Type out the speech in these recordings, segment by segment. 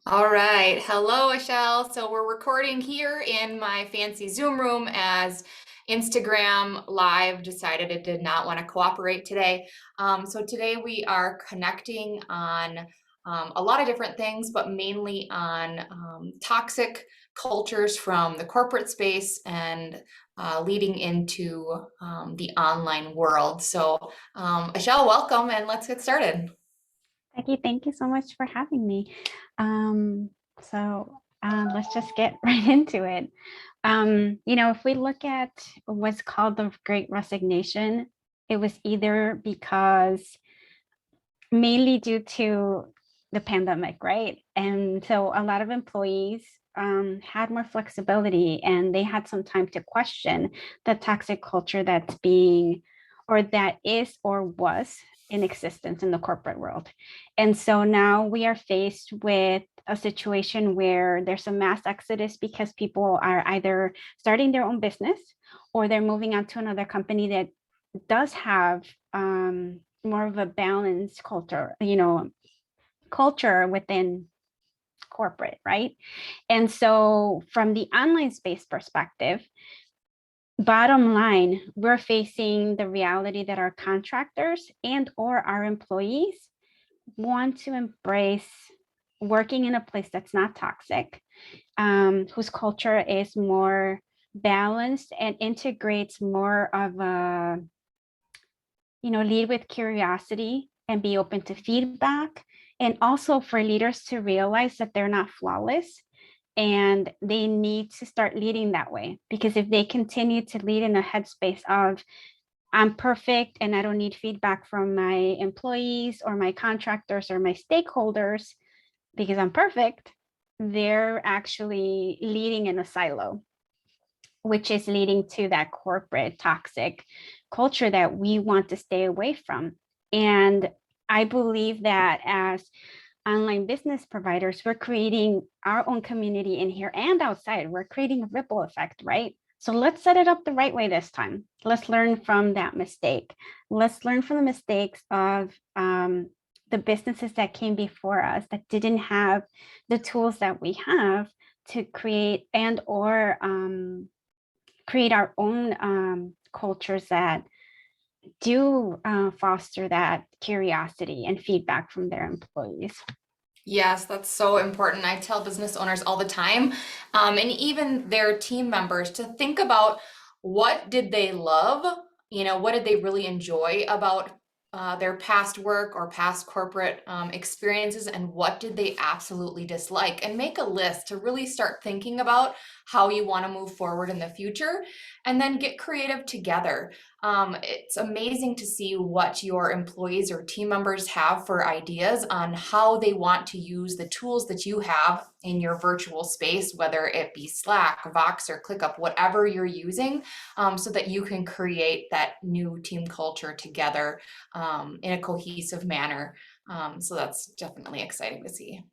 All right. Hello, Michelle. So we're recording here in my fancy Zoom room as Instagram Live decided it did not want to cooperate today. So today we are connecting on a lot of different things, but mainly on toxic cultures from the corporate space and leading into the online world. So, Michelle, welcome, and let's get started. Becky, thank you so much for having me. Um, let's just get right into it. If we look at what's called the Great Resignation, it was either because mainly due to the pandemic, right? And so a lot of employees had more flexibility and they had some time to question the toxic culture that's being, or that is, or was in existence in the corporate world. And so now we are faced with a situation where there's a mass exodus because people are either starting their own business or they're moving on to another company that does have more of a balanced culture within corporate, right? And so from the online space perspective, bottom line, we're facing the reality that our contractors and or our employees want to embrace working in a place that's not toxic, whose culture is more balanced and integrates more of a lead with curiosity and be open to feedback. And also for leaders to realize that they're not flawless and they need to start leading that way. Because if they continue to lead in a headspace of, I'm perfect and I don't need feedback from my employees or my contractors or my stakeholders because I'm perfect, they're actually leading in a silo, which is leading to that corporate toxic culture that we want to stay away from. And I believe that as online business providers, we're creating our own community in here and outside. We're creating a ripple effect, right? So let's set it up the right way this time. Let's learn from that mistake. Let's learn from the mistakes of the businesses that came before us that didn't have the tools that we have to create and or create our own cultures that do foster that curiosity and feedback from their employees. Yes, that's so important. I tell business owners all the time, and even their team members to think about what did they love? What did they really enjoy about their past work or past corporate experiences, and what did they absolutely dislike? And make a list to really start thinking about how you want to move forward in the future, and then get creative together. It's amazing to see what your employees or team members have for ideas on how they want to use the tools that you have in your virtual space, whether it be Slack, Vox, or ClickUp, whatever you're using, so that you can create that new team culture together in a cohesive manner. So that's definitely exciting to see.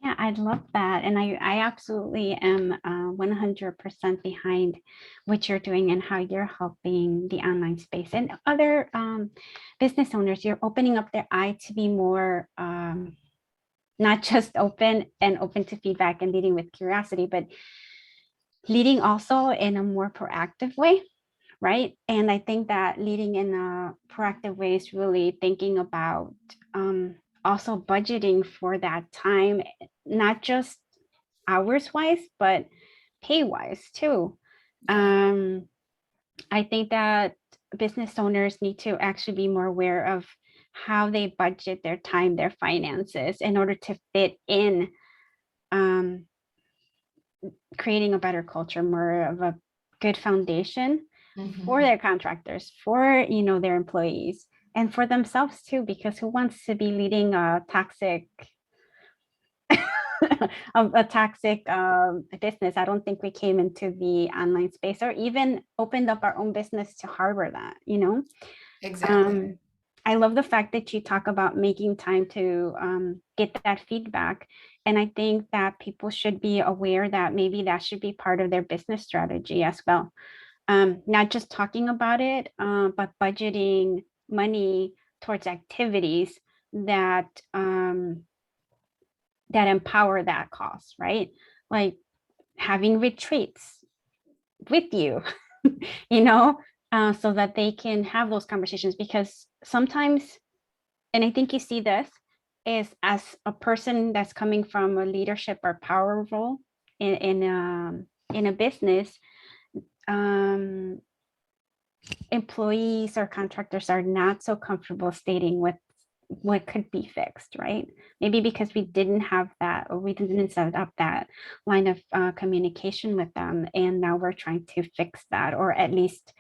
Yeah, I love that. And I absolutely am 100% behind what you're doing and how you're helping the online space and other business owners. You're opening up their eye to be more not just open and open to feedback and leading with curiosity, but leading also in a more proactive way, right? And I think that leading in a proactive way is really thinking about also budgeting for that time, not just hours wise, but pay wise too. Yeah. Um, I think that business owners need to actually be more aware of how they budget their time, their finances in order to fit in um, creating a better culture, more of a good foundation for Mhm. their contractors, for their employees, and for themselves too. Because who wants to be leading a toxic, a toxic business? I don't think we came into the online space or even opened up our own business to harbor that. Exactly. Um, I love the fact that you talk about making time to get that feedback. And I think that people should be aware that maybe that should be part of their business strategy as well. Not just talking about it, but budgeting money towards activities that that empower that cause, right? Like having retreats with you, so that they can have those conversations. Because sometimes, and I think you see this, is as a person that's coming from a leadership or power role in a business, um, employees or contractors are not so comfortable stating what could be fixed, right? Maybe because we didn't have that, or we didn't set up that line of communication with them, and now we're trying to fix that, or at least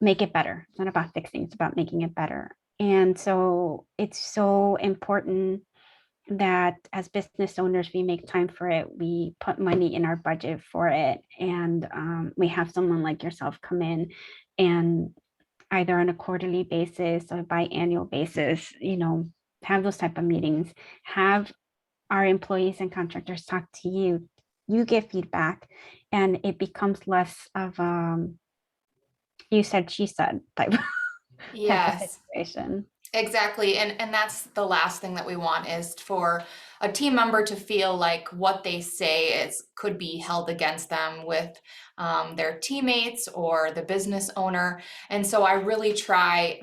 make it better. It's not about fixing, it's about making it better. And so it's so important that as business owners, we make time for it. We put money in our budget for it, and we have someone like yourself come in and either on a quarterly basis or biannual basis, have those type of meetings, have our employees and contractors talk to you, you get feedback, and it becomes less of you said, she said type of Yes. situation. Exactly. And that's the last thing that we want, is for a team member to feel like what they say is could be held against them with their teammates or the business owner. And so I really try,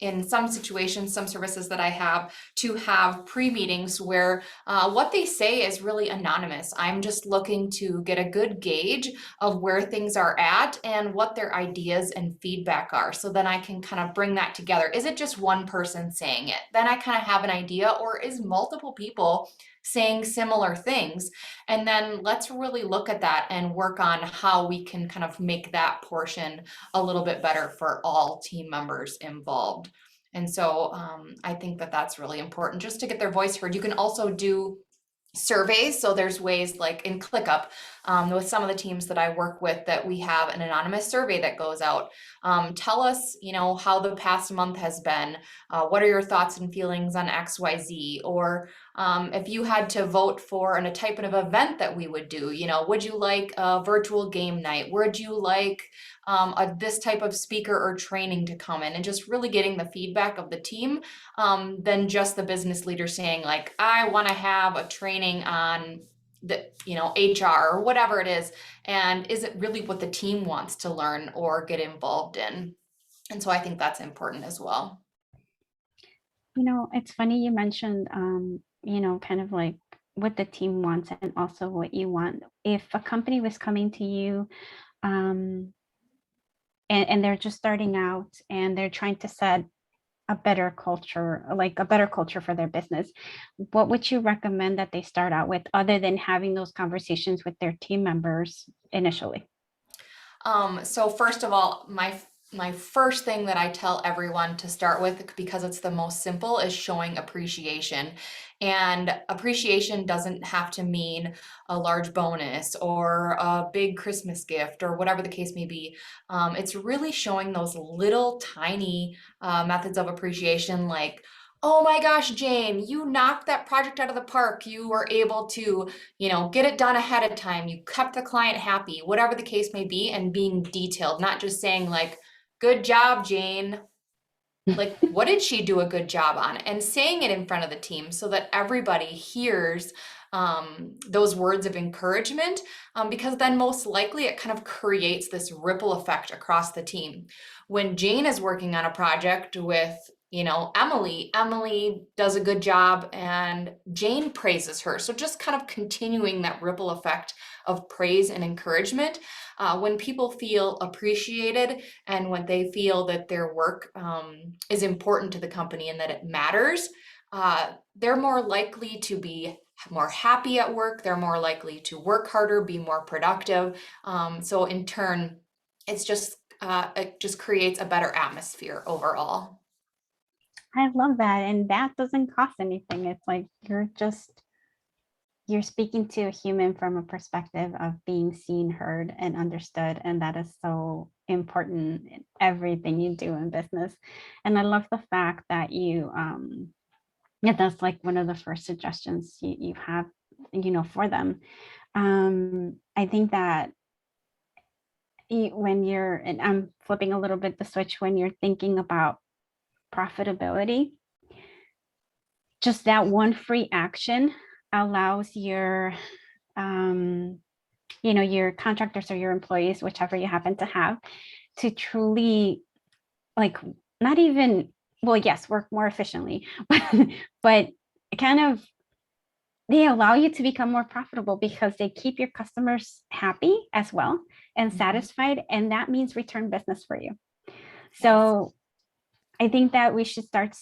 in some situations, some services that I have, to have pre-meetings where what they say is really anonymous. I'm just looking to get a good gauge of where things are at and what their ideas and feedback are. So then I can kind of bring that together. Is it just one person saying it? Then I kind of have an idea, or is multiple people saying similar things? And then let's really look at that and work on how we can kind of make that portion a little bit better for all team members involved. And so I think that that's really important, just to get their voice heard. You can also do surveys. So there's ways like in ClickUp, with some of the teams that I work with, that we have an anonymous survey that goes out. Tell us, how the past month has been. What are your thoughts and feelings on XYZ? Or if you had to vote for a type of event that we would do, would you like a virtual game night? Would you like this type of speaker or training to come in? And just really getting the feedback of the team, than just the business leader saying like, I want to have a training on the, HR or whatever it is. And is it really what the team wants to learn or get involved in? And so I think that's important as well. It's funny you mentioned, kind of like what the team wants and also what you want. If a company was coming to you, um, and they're just starting out and they're trying to set a better culture, like a better culture for their business, what would you recommend that they start out with, other than having those conversations with their team members initially? So first of all, my first thing that I tell everyone to start with, because it's the most simple, is showing appreciation. And appreciation doesn't have to mean a large bonus or a big Christmas gift or whatever the case may be. It's really showing those little tiny methods of appreciation, like, oh my gosh, Jane, you knocked that project out of the park. You were able to, get it done ahead of time. You kept the client happy, whatever the case may be, and being detailed, not just saying like, good job, Jane. Like, what did she do a good job on? And saying it in front of the team so that everybody hears those words of encouragement, because then most likely it kind of creates this ripple effect across the team. When Jane is working on a project with, Emily does a good job and Jane praises her. So just kind of continuing that ripple effect of praise and encouragement. When people feel appreciated and when they feel that their work is important to the company and that it matters, they're more likely to be more happy at work. They're more likely to work harder, be more productive. So in turn, it just creates a better atmosphere overall. I love that. And that doesn't cost anything. It's like you're speaking to a human from a perspective of being seen, heard, and understood. And that is so important in everything you do in business. And I love the fact that yeah, that's like one of the first suggestions you have, for them. I think that when you're, and I'm flipping a little bit the switch, when you're thinking about profitability, just that one free action allows your, your contractors or your employees, whichever you happen to have, to truly, like, not even, well, yes, work more efficiently, but kind of, they allow you to become more profitable because they keep your customers happy as well and Mhm. satisfied. And that means return business for you. Yes. So I think that we should start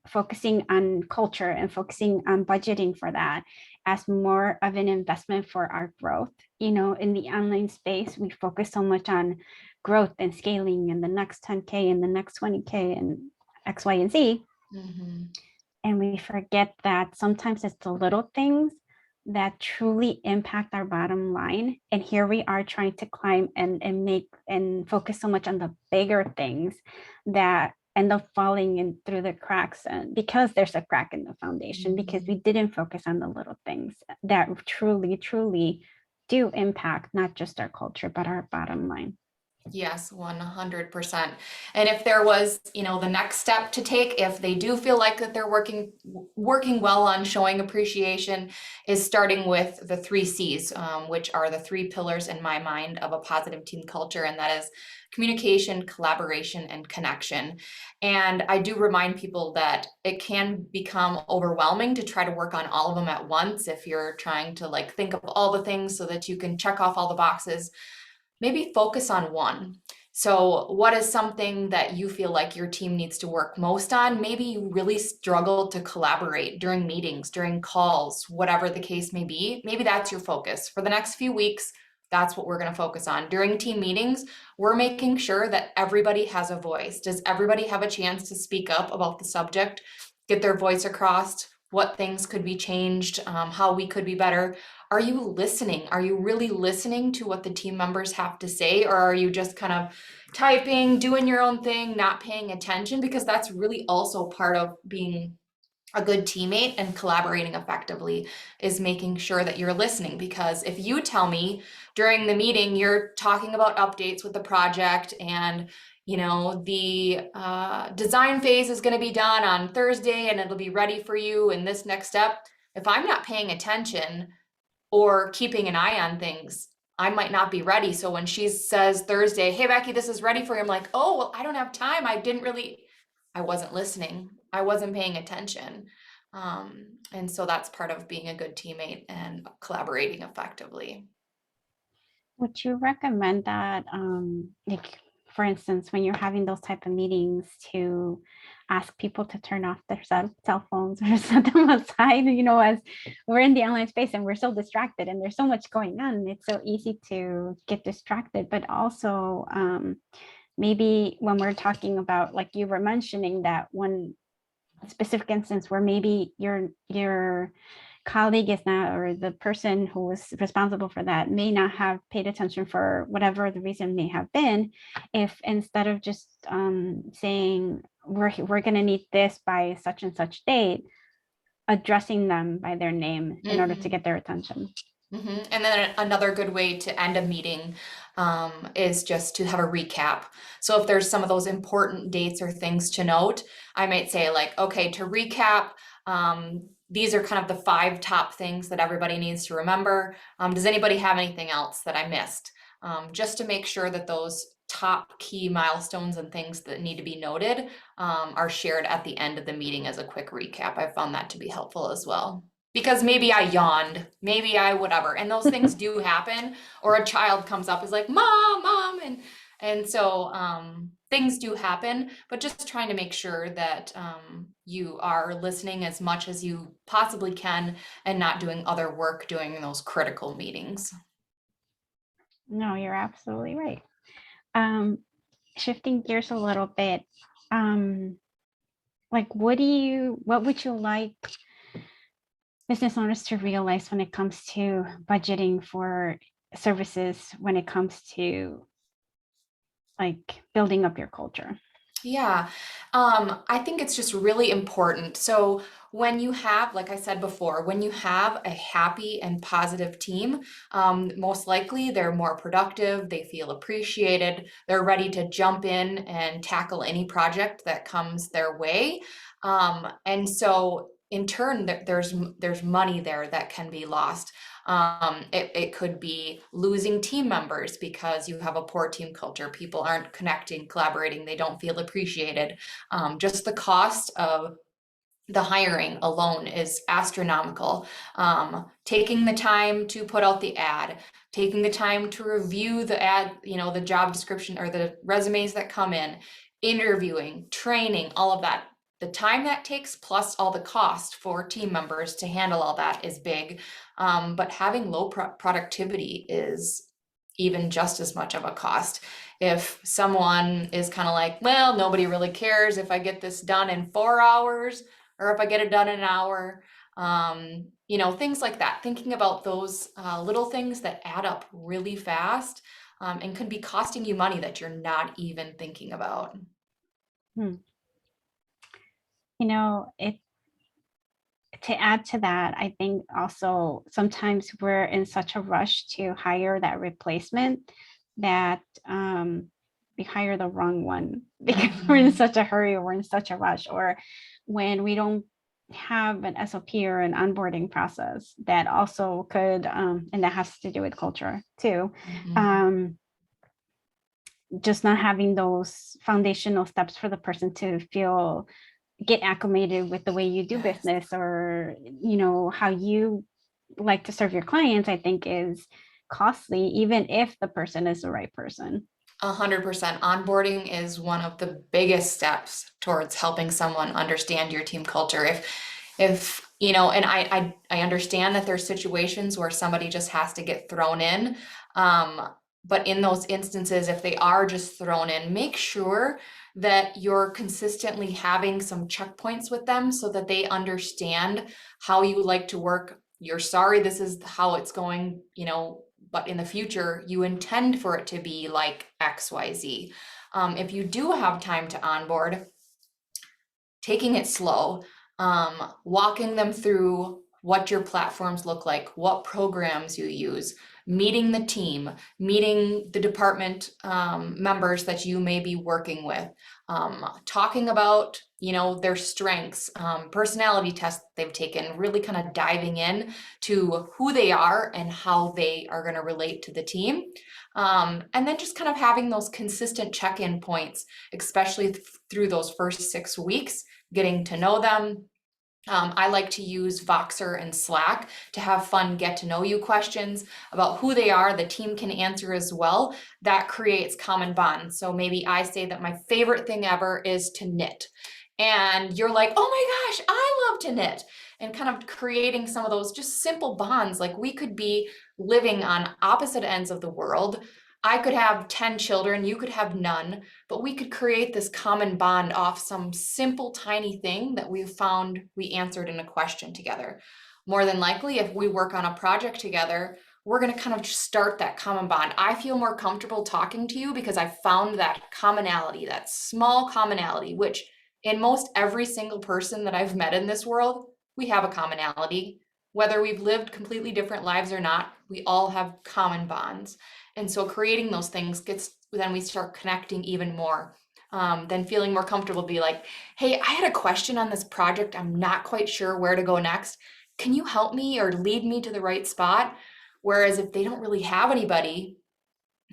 focusing on culture and focusing on budgeting for that as more of an investment for our growth. In the online space, we focus so much on growth and scaling and the next 10K and the next 20K and X, Y, and Z. Mhm. And we forget that sometimes it's the little things that truly impact our bottom line. And here we are trying to climb and make and focus so much on the bigger things that end up falling in through the cracks, and because there's a crack in the foundation, because we didn't focus on the little things that truly, truly do impact not just our culture, but our bottom line. Yes, 100%. And if there was, the next step to take, if they do feel like that they're working well on showing appreciation, is starting with the 3 C's, which are the 3 pillars in my mind of a positive team culture, and that is communication, collaboration, and connection. And I do remind people that it can become overwhelming to try to work on all of them at once if you're trying to like think of all the things so that you can check off all the boxes. Maybe focus on one. So, what is something that you feel like your team needs to work most on? Maybe you really struggle to collaborate during meetings, during calls, whatever the case may be. Maybe that's your focus. For the next few weeks, that's what we're going to focus on. During team meetings, we're making sure that everybody has a voice. Does everybody have a chance to speak up about the subject, get their voice across, what things could be changed, how we could be better? Are you listening? Are you really listening to what the team members have to say? Or are you just kind of typing, doing your own thing, not paying attention? Because that's really also part of being a good teammate and collaborating effectively, is making sure that you're listening. Because if you tell me during the meeting you're talking about updates with the project, and the design phase is going to be done on Thursday and it'll be ready for you in this next step, if I'm not paying attention or keeping an eye on things, I might not be ready. So when she says Thursday, "Hey Becky, this is ready for you," I'm like, "Oh, well, I don't have time. I wasn't listening. I wasn't paying attention." And so that's part of being a good teammate and collaborating effectively. Would you recommend that, like, for instance, when you're having those type of meetings, to ask people to turn off their cell phones or set them aside, as we're in the online space and we're so distracted and there's so much going on, it's so easy to get distracted. But also, maybe when we're talking about, like you were mentioning, that one specific instance where maybe your colleague is not, or the person who was responsible for that may not have paid attention for whatever the reason may have been, if instead of just saying we're going to need this by such and such date, addressing them by their name in order to Mhm. get their attention. And then another good way to end a meeting is just to have a recap. So if there's some of those important dates or things to note, I might say like, okay, to recap, these are kind of the 5 top things that everybody needs to remember. Does anybody have anything else that I missed? Just to make sure that those top key milestones and things that need to be noted are shared at the end of the meeting as a quick recap. I found that to be helpful as well. Because maybe I yawned, maybe I whatever, and those things do happen. Or a child comes up is like, "Mom, mom," and so things do happen. But just trying to make sure that you are listening as much as you possibly can, and not doing other work during those critical meetings. No, you're absolutely right. um Shifting gears a little bit, um like, what would you like business owners to realize when it comes to budgeting for services, when it comes to, like, building up your culture? Yeah, I think it's just really important. So when you have, like I said before, when you have a happy and positive team, most likely they're more productive, they feel appreciated, they're ready to jump in and tackle any project that comes their way. And so in turn, there's money there that can be lost. It could be losing team members because you have a poor team culture. People aren't connecting, collaborating, they don't feel appreciated. Just the cost of the hiring alone is astronomical. Taking the time to put out the ad, taking the time to review the ad, the job description or the resumes that come in, interviewing, training, all of that. The time that takes plus all the cost for team members to handle all that is big. But having low productivity is even just as much of a cost. If someone is kind of like, well, nobody really cares if I get this done in 4 hours, or if I get it done in an hour, things like that. Thinking about those little things that add up really fast and could be costing you money that you're not even thinking about. Hmm. It to add to that, I think also sometimes we're in such a rush to hire that replacement that we hire the wrong one because we're in such a hurry or we're in such a rush, or when we don't have an SOP or an onboarding process that also could, and that has to do with culture too. Just not having those foundational steps for the person to get acclimated with the way you do business, or how you like to serve your clients, I think is costly, even if the person is the right person. 100%. Onboarding is one of the biggest steps towards helping someone understand your team culture. If and I understand that there's situations where somebody just has to get thrown in. But in those instances, if they are just thrown in, make sure that you're consistently having some checkpoints with them so that they understand how you like to work. You're sorry, this is how it's going, but in the future, you intend for it to be like XYZ. If you do have time to onboard, taking it slow, walking them through what your platforms look like, what programs you use, meeting the team, meeting the department members that you may be working with, talking about, their strengths, personality tests they've taken, really kind of diving in to who they are and how they are going to relate to the team. And then just kind of having those consistent check-in points, especially through those first 6 weeks, getting to know them. I like to use Voxer and Slack to have fun get to know you questions about who they are. The team can answer as well. That creates common bonds. So maybe I say that my favorite thing ever is to knit. And you're like, oh my gosh, I love to knit. And kind of creating some of those just simple bonds. Like we could be living on opposite ends of the world. I could have 10 children, you could have none, but we could create this common bond off some simple, tiny thing that we found we answered in a question together. More than likely, if we work on a project together, we're going to kind of start that common bond. I feel more comfortable talking to you because I found that commonality, that small commonality, which in most every single person that I've met in this world, we have a commonality. Whether we've lived completely different lives or not, we all have common bonds. And so creating those things then we start connecting even more. Then feeling more comfortable, be like, hey, I had a question on this project. I'm not quite sure where to go next. Can you help me or lead me to the right spot? Whereas if they don't really have anybody,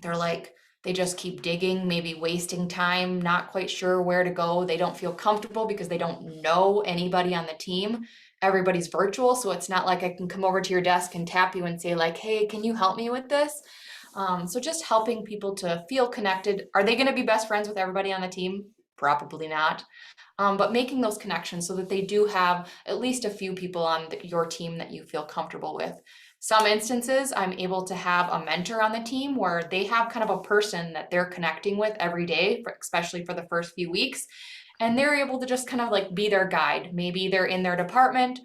they just keep digging, maybe wasting time, not quite sure where to go. They don't feel comfortable because they don't know anybody on the team. Everybody's virtual, so it's not like I can come over to your desk and tap you and say like, hey, can you help me with this? So just helping people to feel connected. Are they going to be best friends with everybody on the team? Probably not. But making those connections so that they do have at least a few people on your team that you feel comfortable with. Some instances, I'm able to have a mentor on the team where they have kind of a person that they're connecting with every day, especially for the first few weeks. And they're able to just kind of like be their guide. Maybe they're in their department.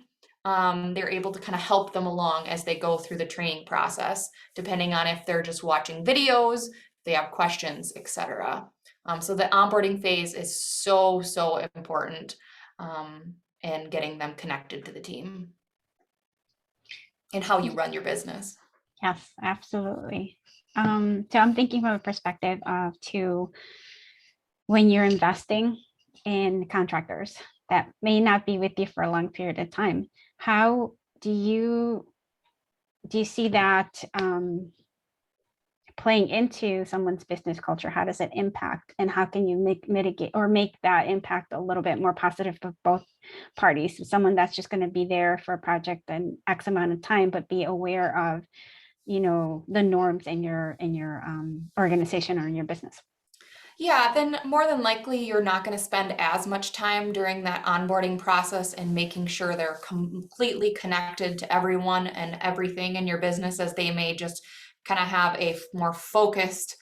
They're able to kind of help them along as they go through the training process, depending on if they're just watching videos, they have questions, etc. So the onboarding phase is so, so important in getting them connected to the team and how you run your business. Yes, absolutely. So I'm thinking from a perspective of when you're investing in contractors that may not be with you for a long period of time. How do you see that playing into someone's business culture? How does it impact, and how can you mitigate or make that impact a little bit more positive for both parties? So someone that's just going to be there for a project and X amount of time, but be aware of, the norms in your organization or in your business. Yeah, then more than likely you're not going to spend as much time during that onboarding process and making sure they're completely connected to everyone and everything in your business, as they may just kind of have a more focused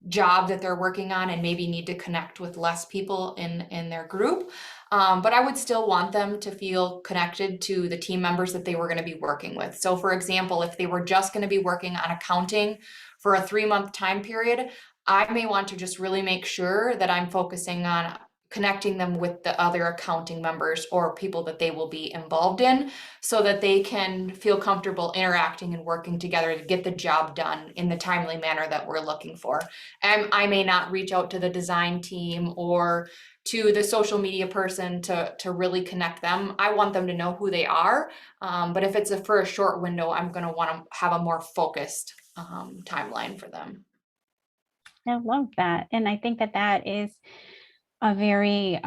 job that they're working on and maybe need to connect with less people in their group. But I would still want them to feel connected to the team members that they were going to be working with. So for example, if they were just going to be working on accounting for a 3-month time period, I may want to just really make sure that I'm focusing on connecting them with the other accounting members or people that they will be involved in, so that they can feel comfortable interacting and working together to get the job done in the timely manner that we're looking for. And I may not reach out to the design team or to the social media person to really connect them. I want them to know who they are. But if it's for a short window, I'm going to want to have a more focused timeline for them. I love that. And I think that that is a very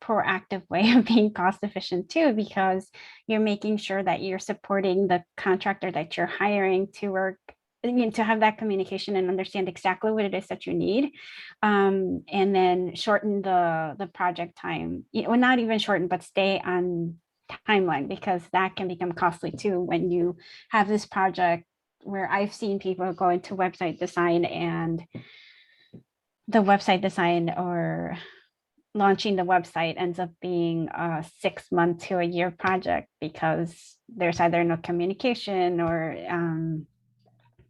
proactive way of being cost efficient too, because you're making sure that you're supporting the contractor that you're hiring to work, to have that communication and understand exactly what it is that you need, and then shorten the project time. Well, not even shorten, but stay on timeline, because that can become costly too when you have this project where I've seen people go into website design, and the website design or launching the website ends up being a 6 month to a year project, because there's either no communication or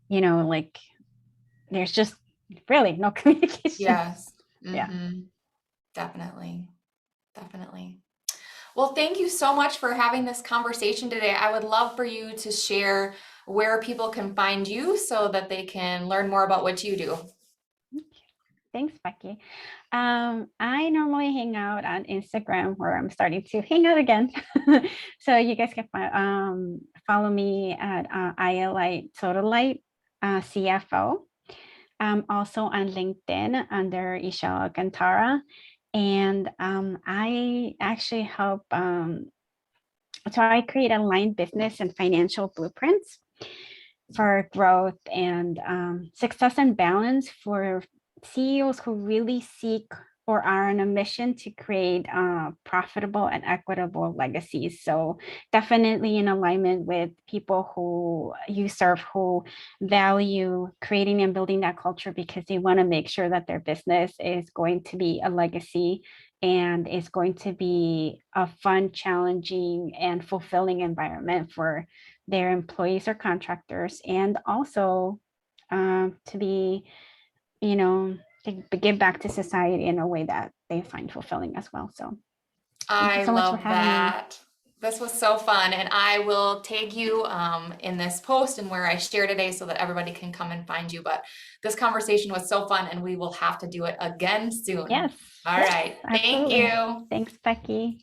like there's just really no communication. Yes. Yeah. Definitely. Definitely. Well, thank you so much for having this conversation today. I would love for you to share where people can find you so that they can learn more about what you do. Thanks, Becky. I normally hang out on Instagram, where I'm starting to hang out again. So you guys can follow me at ILite Sodalite CFO. I'm also on LinkedIn under Ishel Alcantara. And I actually help, so I create aligned business and financial blueprints for growth and success and balance for CEOs who really seek or are on a mission to create profitable and equitable legacies. So definitely in alignment with people who you serve, who value creating and building that culture, because they want to make sure that their business is going to be a legacy and is going to be a fun, challenging, and fulfilling environment for their employees or contractors, and also to be, to give back to society in a way that they find fulfilling as well. So thank you I so much for love having me. that. This was so fun. And I will tag you in this post and where I share today so that everybody can come and find you. But this conversation was so fun, and we will have to do it again soon. Yes. All Yes, right. Thank absolutely. you. Thanks, Becky.